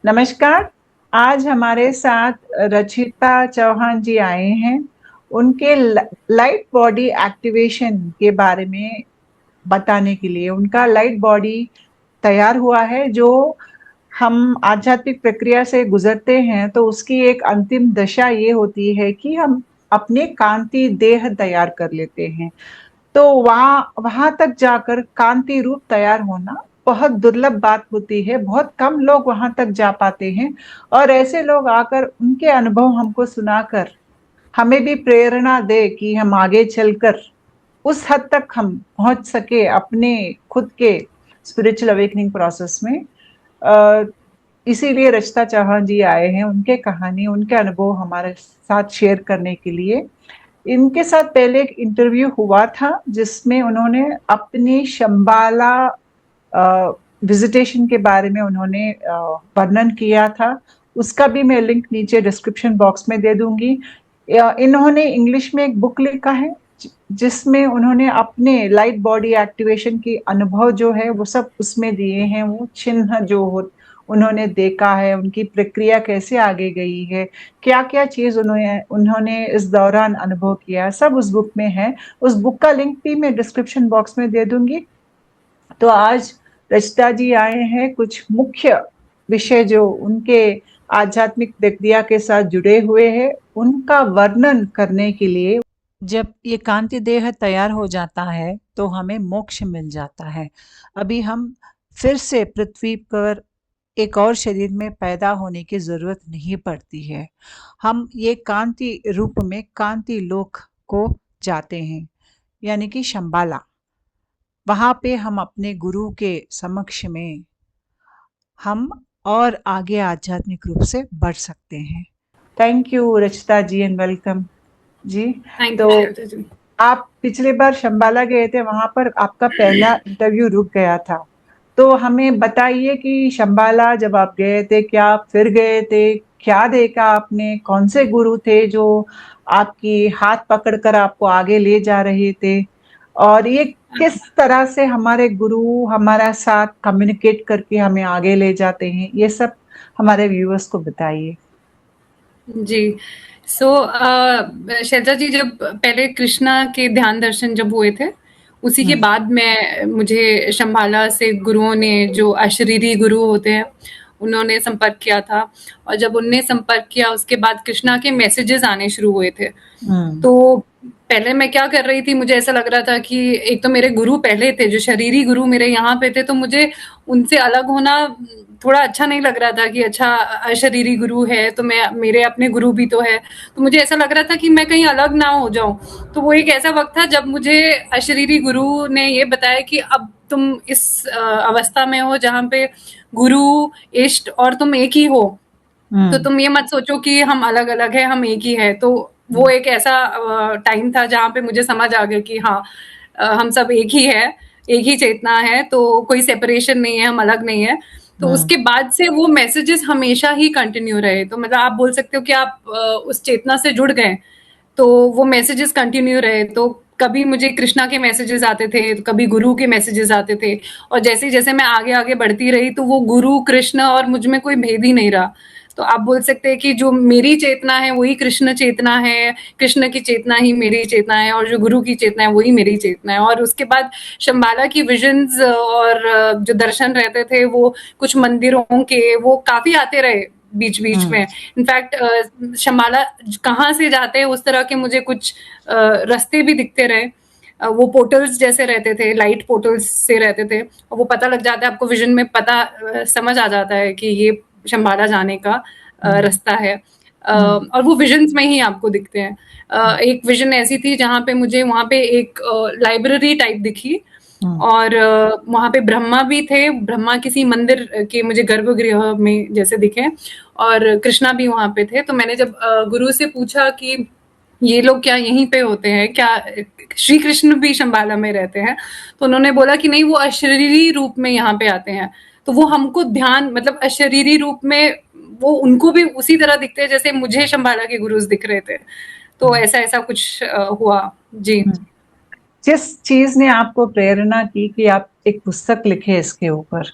नमस्कार। आज हमारे साथ रचिता चौहान जी आए हैं। उनके लाइट बॉडी एक्टिवेशन के बारे में बताने के लिए। उनका लाइट बॉडी तैयार हुआ है, जो हम आध्यात्मिक प्रक्रिया से गुजरते हैं तो उसकी एक अंतिम दशा ये होती है कि हम अपने कांति देह तैयार कर लेते हैं। तो वहाँ वहां तक जाकर कांति रूप तैयार होना बहुत दुर्लभ बात होती है। बहुत कम लोग वहां तक जा पाते हैं, और ऐसे लोग आकर उनके अनुभव हमको सुनाकर हमें भी प्रेरणा दे कि हम आगे चलकर उस हद तक हम पहुंच सके अपने खुद के स्पिरिचुअल अवेकनिंग प्रोसेस में। अ, इसीलिए रचिता चौहान जी आए हैं, उनके कहानी, उनके अनुभव हमारे साथ शेयर करने के लिए। इनके साथ पहले एक इंटरव्यू हुआ था जिसमें उन्होंने अपनी शंबाला विजिटेशन के बारे में उन्होंने वर्णन किया था। उसका भी मैं लिंक नीचे डिस्क्रिप्शन बॉक्स में दे दूंगी। इन्होंने इंग्लिश में एक बुक लिखा है जिसमें उन्होंने अपने लाइट बॉडी एक्टिवेशन की अनुभव जो है वो सब उसमें दिए हैं। वो चिन्ह जो हो उन्होंने देखा है, उनकी प्रक्रिया कैसे आगे गई है, क्या क्या चीज उन्होंने उन्होंने इस दौरान अनुभव किया, सब उस बुक में है। उस बुक का लिंक भी मैं डिस्क्रिप्शन बॉक्स में दे दूंगी। तो आज रचिता जी आए हैं कुछ मुख्य विषय जो उनके आध्यात्मिक प्रक्रिया के साथ जुड़े हुए हैं उनका वर्णन करने के लिए। जब ये कांति देह तैयार हो जाता है तो हमें मोक्ष मिल जाता है। अभी हम फिर से पृथ्वी पर एक और शरीर में पैदा होने की जरूरत नहीं पड़ती है। हम ये कांति रूप में कांति लोक को जाते हैं, यानी कि शंबाला। वहां पे हम अपने गुरु के समक्ष में हम और आगे आध्यात्मिक रूप से बढ़ सकते हैं। Thank you Rachita ji and welcome ji. Thank तो यू श्वेता जी। आप पिछले बार शंबाला गए थे, वहां पर आपका पहला इंटरव्यू रुक गया था। तो हमें बताइए कि शंबाला जब आप गए थे, क्या आप फिर गए थे, क्या देखा आपने, कौन से गुरु थे जो आपकी हाथ पकड़कर आपको आगे ले जा रहे थे, और ये किस तरह से हमारे गुरु हमारा साथ कम्युनिकेट करके हमें आगे ले जाते हैं, ये सब हमारे व्यूअर्स को बताइए। जी। श्वेता जी, जब पहले कृष्णा के ध्यान दर्शन जब हुए थे, उसी के हम्म। बाद मुझे शंबाला से गुरुओं ने, जो अशरीरी गुरु होते हैं, उन्होंने संपर्क किया था। और जब उनने संपर्क किया, उसके बाद कृष्णा के मैसेजेस आने शुरू हुए थे। हम्म। तो पहले मैं क्या कर रही थी, मुझे ऐसा लग रहा था कि एक तो मेरे गुरु पहले थे, जो शरीरी गुरु मेरे यहाँ पे थे, तो मुझे उनसे अलग होना थोड़ा अच्छा नहीं लग रहा था कि अच्छा, अशरीरी गुरु है तो मैं, मेरे अपने गुरु भी तो है, तो मुझे ऐसा लग रहा था कि मैं कहीं अलग ना हो जाऊं। तो वो एक ऐसा वक्त था जब मुझे अशरीरी गुरु ने ये बताया कि अब तुम इस अवस्था में हो जहाँ पे गुरु, इष्ट और तुम एक ही हो। तो हम्म। तुम ये मत सोचो कि हम अलग अलग है, हम एक ही है। तो वो एक ऐसा टाइम था जहाँ पे मुझे समझ आ गया कि हाँ, हम सब एक ही है, एक ही चेतना है, तो कोई सेपरेशन नहीं है, हम अलग नहीं है। तो हम्म। उसके बाद से वो मैसेजेस हमेशा ही कंटिन्यू रहे। तो मतलब आप बोल सकते हो कि आप उस चेतना से जुड़ गए, तो वो मैसेजेस कंटिन्यू रहे। तो कभी मुझे कृष्णा के मैसेजेस आते थे, तो कभी गुरु के मैसेजेस आते थे। और जैसे जैसे मैं आगे आगे बढ़ती रही, तो वो गुरु, कृष्ण और मुझ में कोई भेद ही नहीं रहा। तो आप बोल सकते हैं कि जो मेरी चेतना है वही कृष्ण चेतना है, कृष्ण की चेतना ही मेरी चेतना है, और जो गुरु की चेतना है वही मेरी चेतना है। और उसके बाद शंबाला की विजन्स और जो दर्शन रहते थे, वो कुछ मंदिरों के, वो काफी आते रहे बीच बीच हम्म। में। इनफैक्ट शंबाला कहाँ से जाते हैं उस तरह के मुझे कुछ रास्ते भी दिखते रहे। वो पोर्टल्स जैसे रहते थे, लाइट पोर्टल्स से रहते थे, और वो पता लग जाता है आपको, विजन में पता समझ आ जाता है कि ये शंबाला जाने का हम्म। रास्ता है। हम्म। और वो विजन्स में ही आपको दिखते हैं। हम्म। एक विजन ऐसी थी जहाँ पे मुझे वहाँ पे एक लाइब्रेरी टाइप दिखी, हम्म। और वहाँ पे ब्रह्मा भी थे। ब्रह्मा किसी मंदिर के मुझे गर्भगृह में जैसे दिखे, और कृष्णा भी वहाँ पे थे। तो मैंने जब गुरु से पूछा कि ये लोग क्या यहीं पे होते हैं क्या, श्री कृष्ण भी शंबाला में रहते हैं? तो उन्होंने बोला कि नहीं, वो अशरीरी रूप में यहाँ पे आते हैं। तो वो हमको ध्यान, मतलब अशरीरी रूप में वो उनको भी उसी तरह दिखते हैं जैसे मुझे शंबाला के गुरुज दिख रहे थे। तो हम्म। ऐसा ऐसा कुछ हुआ जी। हम्म। जिस चीज ने आपको प्रेरणा की कि आप एक पुस्तक लिखे इसके ऊपर?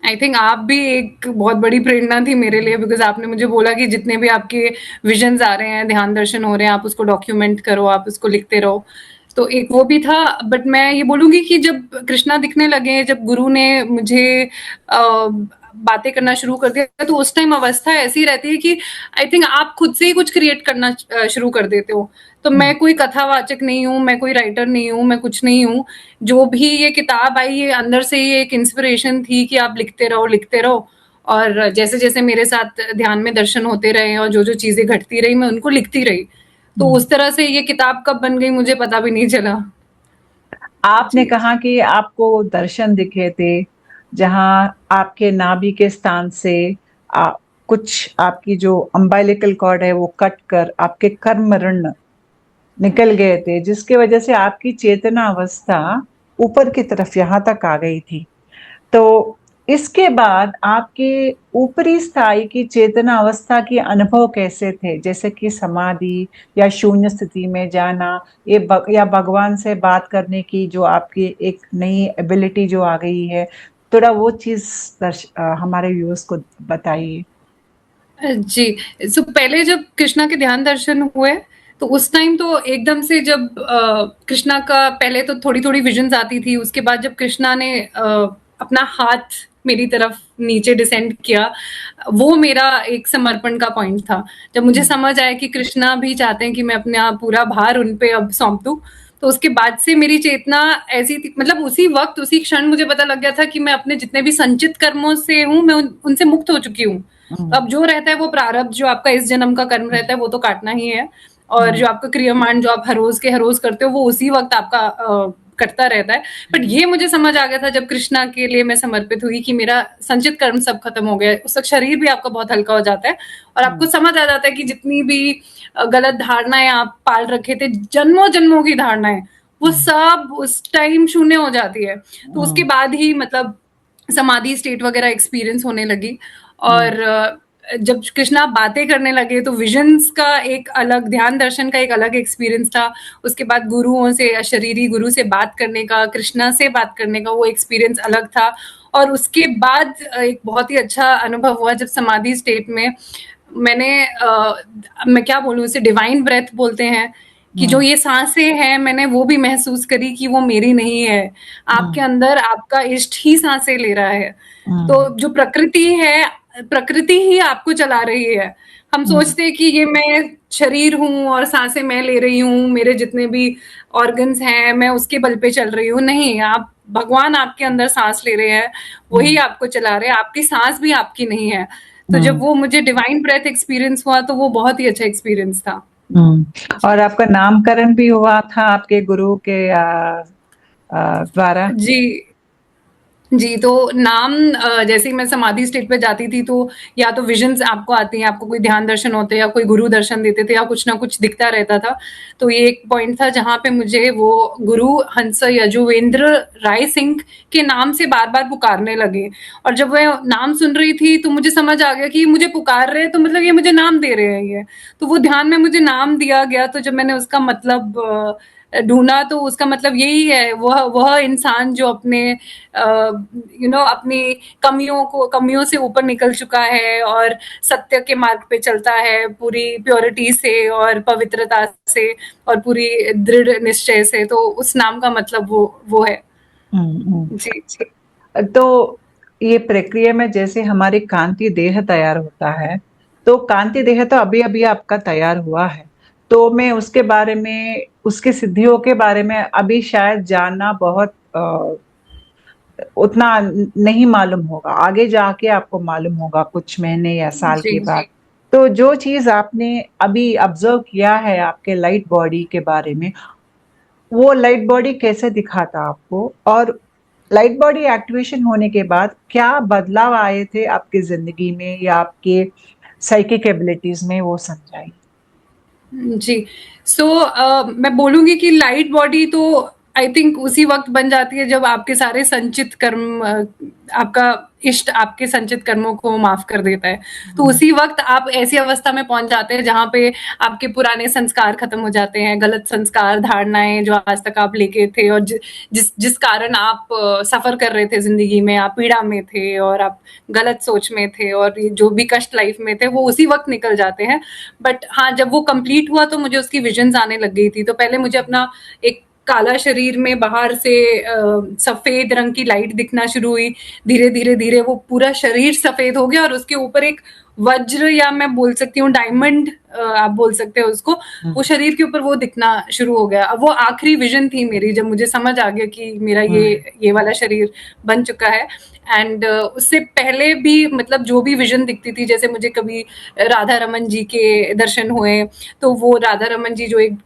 आई थिंक आप भी एक बहुत बड़ी प्रेरणा थी मेरे लिए, बिकॉज़ आपने मुझे बोला कि जितने भी आपके विज़न्स आ रहे हैं, ध्यान दर्शन हो रहे हैं, आप उसको डॉक्यूमेंट करो, आप उसको लिखते रहो। तो एक वो भी था, बट मैं ये बोलूँगी कि जब कृष्णा दिखने लगे, जब गुरु ने मुझे बातें करना शुरू कर दिया, तो उस टाइम अवस्था ऐसी रहती है कि आई थिंक आप खुद से ही कुछ क्रिएट करना शुरू कर देते हो। तो मैं कोई कथावाचक नहीं हूँ, मैं कोई राइटर नहीं हूँ, मैं कुछ नहीं हूँ। जो भी ये किताब आई, ये अंदर से ही एक इंस्पिरेशन थी कि आप लिखते रहो। और जैसे-जैसे मेरे साथ ध्यान में दर्शन होते रहे और जो-जो चीज़ें घटती रही, मैं उनको लिखती रही। तो हम्म। उस तरह से ये किताब कब बन गई मुझे पता भी नहीं चला। आपने जी, कहा कि आपको दर्शन दिखे थे, जहाँ आपके नाभि के स्थान से आ, कुछ आपकी जो अम्बिलिकल कॉर्ड है वो कट कर आपके कर्म ऋण निकल गए थे, जिसकी वजह से आपकी चेतना अवस्था ऊपर की तरफ यहाँ तक आ गई थी। तो इसके बाद आपके ऊपरी स्थाई की चेतना अवस्था के अनुभव कैसे थे? जैसे कि समाधि या शून्य स्थिति में जाना, या भगवान से बात करने की जो आपकी एक नई एबिलिटी जो आ गई है, थोड़ा वो चीज़ हमारे व्यूअर्स को बताइए। जी। सो पहले जब कृष्णा के ध्यान दर्शन हुए, तो उस टाइम तो एकदम से जब कृष्णा का पहले तो थोड़ी-थोड़ी विज़न्स आती थी, उसके बाद जब कृष्णा ने अपना हाथ मेरी तरफ नीचे डिसेंड किया, वो मेरा एक समर्पण का पॉइंट था। जब मुझे हुँ, समझ आया कि कृष्णा भी चाहते हैं कि मैं अपना पूरा भार उन पे अब सौंप दूँ, तो उसके बाद से मेरी चेतना ऐसी थी, मतलब उसी वक़्त, उसी क्षण मुझे पता लग गया था कि मैं अपने जितने भी संचित कर्मों से हूँ, मैं उनसे मुक्त हो चुकी हूँ। हुँ, तो अब जो रहता है वो प्रारब्ध, जो आपका इस जन्म का कर्म रहता है वो तो काटना ही है। और हुँ, जो आपका क्रियामाण जो आप हर रोज के हर रोज करते हो वो उसी वक्त आपका कटता रहता है। बट ये मुझे समझ आ गया था जब कृष्णा के लिए मैं समर्पित हुई कि मेरा संचित कर्म सब खत्म हो गया है। उस वक्त शरीर भी आपका बहुत हल्का हो जाता है और आपको हुँ, समझ आ जाता है कि जितनी भी गलत धारणाएं आप पाल रखे थे, जन्मों जन्मों की धारणाएं, वो हुँ, सब उस टाइम शून्य हो जाती है। तो उसके हुँ, बाद ही मतलब समाधि स्टेट वगैरह एक्सपीरियंस होने लगी। हुँ, और जब कृष्णा बातें करने लगे तो विजन्स का एक अलग, ध्यान दर्शन का एक अलग एक्सपीरियंस था। उसके बाद गुरुओं से, अशरीरी गुरु से बात करने का, कृष्णा से बात करने का वो एक्सपीरियंस अलग था। और उसके बाद एक बहुत ही अच्छा अनुभव हुआ जब समाधि स्टेट में मैंने मैं क्या बोलूँ, इसे डिवाइन ब्रेथ बोलते हैं, कि जो हुँ, ये सांसें हैं मैंने वो भी महसूस करी कि वो मेरी नहीं है। आपके हुँ, अंदर आपका इष्ट ही सांसें ले रहा है। तो हुँ, जो प्रकृति है, प्रकृति ही आपको चला रही है। हम हुँ, सोचते हैं कि ये मैं शरीर हूँ और सांसें मैं ले रही हूँ, मेरे जितने भी ऑर्गन्स हैं मैं उसके बल पे चल रही हूँ। नहीं, आप, भगवान आपके अंदर सांस ले रहे हैं, वही हुँ, आपको चला रहे हैं, आपकी सांस भी आपकी नहीं है। तो जब हुँ, वो मुझे डिवाइन ब्रेथ एक्सपीरियंस हुआ तो वो बहुत ही अच्छा एक्सपीरियंस था। और जी। आपका नामकरण भी हुआ था आपके गुरु के द्वारा? जी। जी, तो नाम जैसे ही मैं समाधि स्टेट पे जाती थी तो या तो विज़न्स आपको आती हैं, आपको कोई ध्यान दर्शन होते हैं या कोई गुरु दर्शन देते थे या कुछ ना कुछ दिखता रहता था। तो ये एक पॉइंट था जहाँ पे मुझे वो गुरु हंस यजुवेंद्र राय सिंह के नाम से बार-बार पुकारने लगे। और जब मैं नाम सुन रही थी तो मुझे समझ आ गया कि ये मुझे पुकार रहे हैं, तो मतलब ये मुझे नाम दे रहे हैं ये। तो वो ध्यान में मुझे नाम दिया गया, तो जब मैंने उसका मतलब ढूँढा तो उसका मतलब यही है, वह इंसान जो अपने अपनी कमियों से ऊपर निकल चुका है और सत्य के मार्ग पे चलता है पूरी प्योरिटी से और पवित्रता से और पूरी दृढ़ निश्चय से। तो उस नाम का मतलब वो है। हुँ, हुँ। जी, जी। तो ये प्रक्रिया में जैसे हमारी कांति देह तैयार होता है, तो कांति देह तो अभी-अभी आपका तैयार हुआ है। तो मैं उसके बारे में, उसकी सिद्धियों के बारे में अभी शायद जानना बहुत उतना नहीं मालूम होगा। आगे जाके आपको मालूम होगा कुछ महीने या साल जी, के बाद। तो जो चीज़ आपने अभी ऑब्ज़र्व किया है आपके लाइट बॉडी के बारे में, वो लाइट बॉडी कैसे दिखा था आपको? और लाइट बॉडी एक्टिवेशन होने के बाद क्या बदलाव आए थे आपकी ज़िंदगी में या आपके साइकिक एबिलिटीज़ में, वो समझाइए? जी। सो मैं बोलूँगी कि लाइट बॉडी तो आई थिंक उसी वक्त बन जाती है जब आपके सारे संचित कर्म आपका इष्ट आपके संचित कर्मों को माफ कर देता है। तो उसी वक्त आप ऐसी अवस्था में पहुंच जाते हैं जहां पे आपके पुराने संस्कार खत्म हो जाते हैं, गलत संस्कार, धारणाएं जो आज तक आप लेके थे और जिस कारण आप सफर कर रहे थे जिंदगी में, आप पीड़ा में थे और आप गलत सोच में थे और जो भी कष्ट लाइफ में थे वो उसी वक्त निकल जाते हैं। बट हाँ, जब वो कंप्लीट हुआ तो मुझे उसकी विजन्स आने लग गई थी। तो पहले मुझे अपना एक काला शरीर में बाहर से सफेद रंग की लाइट दिखना शुरू हुई। धीरे धीरे धीरे वो पूरा शरीर सफेद हो गया और उसके ऊपर एक वज्र या मैं बोल सकती हूँ डायमंड, आप बोल सकते हो उसको, वो शरीर के ऊपर वो दिखना शुरू हो गया। अब वो आखिरी विजन थी मेरी जब मुझे समझ आ गया कि मेरा ये वाला शरीर बन चुका है। एंड उससे पहले भी मतलब जो भी विजन दिखती थी, जैसे मुझे कभी राधा रमन जी के दर्शन हुए, तो वो राधा रमन जी जो एक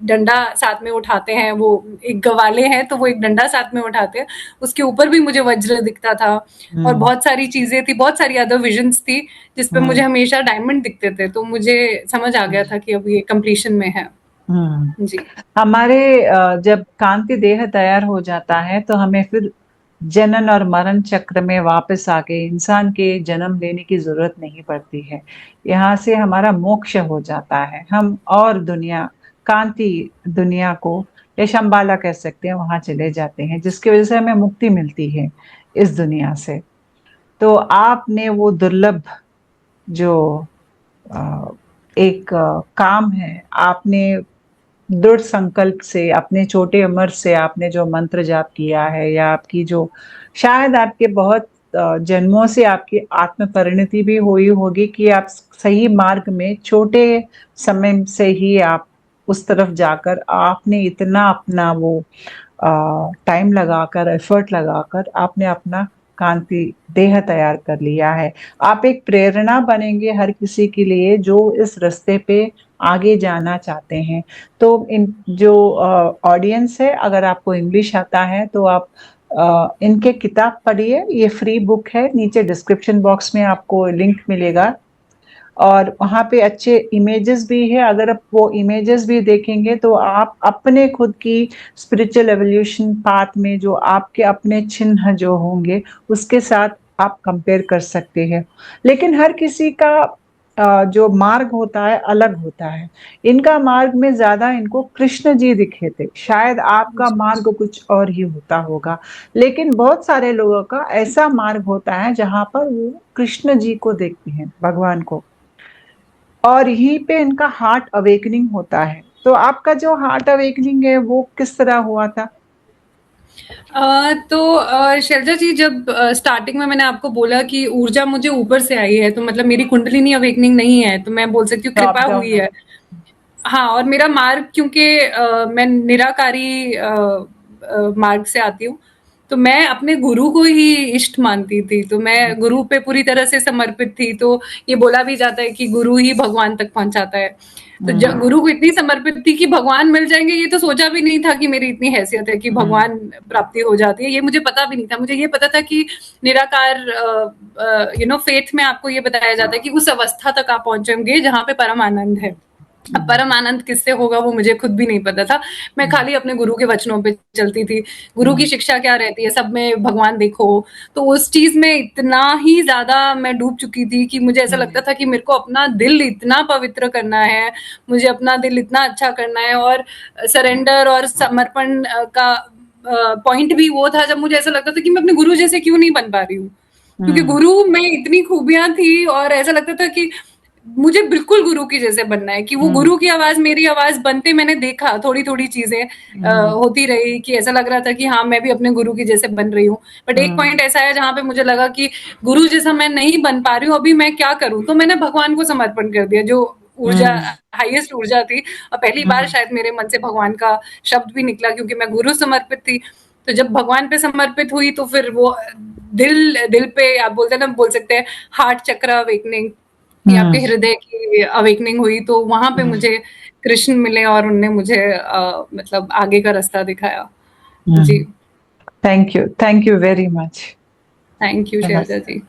डंडा साथ में उठाते हैं, वो एक गवाले हैं तो वो एक डंडा साथ में उठाते हैं, उसके ऊपर भी मुझे वज्र दिखता था। और बहुत सारी चीजें थी, बहुत सारी अदर विजन्स थी जिसपे मुझे हमेशा डायमंड दिखते थे। तो मुझे समझ आ गया था कि अब ये कंप्लीशन में है। जी। हमारे जब कांति देह तैयार हो जाता है तो हमें फिर जनन और मरण चक्र में वापस आके इंसान के जन्म लेने की जरूरत नहीं पड़ती है। यहाँ से हमारा मोक्ष हो जाता है। हम और दुनिया, कांति दुनिया को या शंबाला कह सकते हैं, वहां चले जाते हैं, जिसकी वजह से हमें मुक्ति मिलती है इस दुनिया से। तो आपने वो दुर्लभ जो एक काम है, आपने दृढ़ संकल्प से अपने छोटे उम्र से आपने जो मंत्र जाप किया है, या आपकी जो शायद आपके बहुत जन्मों से आपकी आत्म परिणति भी हुई होगी कि आप सही मार्ग में छोटे समय से ही आप उस तरफ जाकर आपने इतना अपना वो टाइम लगाकर, एफर्ट लगाकर आपने अपना कांति देह तैयार कर लिया है। आप एक प्रेरणा बनेंगे हर किसी के लिए जो इस रास्ते पे आगे जाना चाहते हैं। तो इन जो ऑडियंस है, अगर आपको इंग्लिश आता है तो आप इनके किताब पढ़िए। ये फ्री बुक है, नीचे डिस्क्रिप्शन बॉक्स में आपको लिंक मिलेगा और वहाँ पे अच्छे इमेजेस भी है। अगर आप वो इमेजेस भी देखेंगे तो आप अपने खुद की स्पिरिचुअल एवोल्यूशन पाथ में जो आपके अपने चिन्ह जो होंगे उसके साथ आप कंपेयर कर सकते हैं। लेकिन हर किसी का जो मार्ग होता है अलग होता है। इनका मार्ग में ज्यादा इनको कृष्ण जी दिखे थे, शायद आपका मार्ग कुछ और ही होता होगा। लेकिन बहुत सारे लोगों का ऐसा मार्ग होता है जहां पर वो कृष्ण जी को देखते हैं, भगवान को, और यहीं पे इनका हार्ट अवेकनिंग होता है। तो आपका जो हार्ट अवेकनिंग है वो किस तरह हुआ था? शैलजा जी, जब स्टार्टिंग में मैंने आपको बोला कि ऊर्जा मुझे ऊपर से आई है, तो मतलब मेरी कुंडलिनी अवेकनिंग नहीं है, तो मैं बोल सकती हूँ टॉप कृपा डाउन हुई है। है। हाँ, और मेरा मार्ग क्योंकि मैं निराकारी मार्ग से आती हूँ, तो मैं अपने गुरु को ही इष्ट मानती थी। तो मैं गुरु पे पूरी तरह से समर्पित थी। तो ये बोला भी जाता है कि गुरु ही भगवान तक पहुंचाता है। तो गुरु को इतनी समर्पित थी कि भगवान मिल जाएंगे ये तो सोचा भी नहीं था कि मेरी इतनी हैसियत है कि भगवान प्राप्ति हो जाती है। ये मुझे पता भी नहीं था। मुझे ये पता था कि निराकार फेथ में आपको ये बताया जाता है कि उस अवस्था तक आप पहुंचेंगे जहां पे परम आनंद है। अब परम आनंद किससे होगा वो मुझे खुद भी नहीं पता था। मैं खाली अपने गुरु के वचनों पे चलती थी। गुरु की शिक्षा क्या रहती है, सब में भगवान देखो। तो उस चीज में इतना ही ज्यादा मैं डूब चुकी थी कि मुझे ऐसा लगता था कि मेरे को अपना दिल इतना पवित्र करना है, मुझे अपना दिल इतना अच्छा करना है। और सरेंडर और समर्पण का पॉइंट भी वो था जब मुझे ऐसा लगता था कि मैं अपने गुरु जैसे क्यों नहीं बन पा रही हूँ, क्योंकि गुरु में इतनी खूबियां थी। और ऐसा लगता था कि मुझे बिल्कुल गुरु की जैसे बनना है, कि वो गुरु की आवाज मेरी आवाज बनते मैंने देखा। थोड़ी थोड़ी चीजें होती रही कि ऐसा लग रहा था कि हाँ मैं भी अपने गुरु की जैसे बन रही हूँ। बट एक पॉइंट ऐसा है जहां पे मुझे लगा कि गुरु जैसा मैं नहीं बन पा रही हूँ, अभी मैं क्या करूं। तो मैंने भगवान को समर्पण कर दिया, जो ऊर्जा, हाईएस्ट ऊर्जा थी। और पहली बार शायद मेरे मन से भगवान का शब्द भी निकला, क्योंकि मैं गुरु समर्पित थी। तो जब भगवान पे समर्पित हुई तो फिर वो दिल दिल पे आप बोलते ना, बोल सकते हैं हार्ट चक्र अवेकनिंग, या आपके हृदय की अवेकनिंग हुई। तो वहां पे मुझे कृष्ण मिले और उनने मुझे मतलब आगे का रास्ता दिखाया। जी, thank you very much. Thank you Shailaja ji.